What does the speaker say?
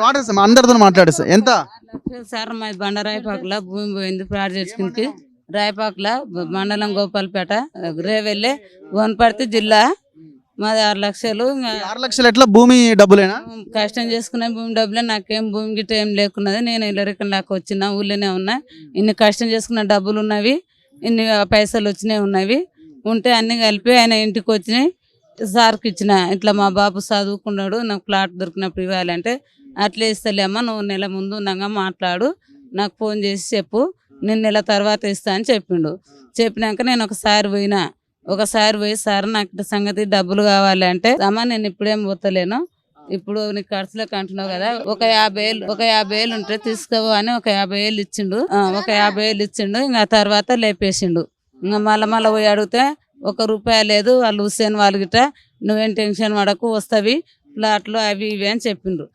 వాడేస్తా అందరితో మాట్లాడేస్తా. ఎంత? సార్ మా బండరాయిపాకుల భూమి పోయింది ప్రాజెక్ట్కి. రాయపాకుల మండలం గోపాల్పేట రేవెల్లే వనపర్తి జిల్లా. మాది 6 లక్షలు. 6 లక్షలు ఎట్లా భూమి డబ్బులేనా? కష్టం చేసుకునే భూమి డబ్బులే. నాకేం భూమి గిట్ట ఏం లేకున్నది. నేను ఇల్లరికం లాగా వచ్చిన ఊళ్ళోనే ఉన్నా. ఇన్ని కష్టం చేసుకున్న డబ్బులు ఉన్నవి, ఇన్ని పైసలు వచ్చినాయి ఉన్నవి. ఉంటే అన్ని కలిపి ఆయన ఇంటికి వచ్చినాయి. సార్కి ఇచ్చిన ఇట్లా మా బాబు చదువుకున్నాడు, నాకు ప్లాట్ దొరికినప్పుడు ఇవ్వాలంటే అట్లే ఇస్తలేమ్మా, నువ్వు నెల ముందు ఉన్నాగా మాట్లాడు, నాకు ఫోన్ చేసి చెప్పు, నేను నెల తర్వాత ఇస్తా అని చెప్పిండు. చెప్పినాక నేను ఒకసారి పోయి సార్ నాకు ఇట్లా సంగతి డబ్బులు కావాలి అంటే, అమ్మా నేను ఇప్పుడేం పోతలేను, ఇప్పుడు నీకు ఖర్చులకు అంటున్నావు కదా, ఒక 50,000 ఉంటే తీసుకోవు అని ఒక 50,000 ఇచ్చిండు. ఒక 50,000 ఇచ్చిండు. ఇంకా తర్వాత లేపేసిండు. ఇంకా మళ్ళా పోయి అడిగితే 1 రూపాయి లేదు, వాళ్ళు హుస్సేన్ వాళ్ళు గిట్ట నువ్వేం టెన్షన్ పడకు వస్తావి, ప్లాట్లు అవి ఇవి అని చెప్పిండ్రు.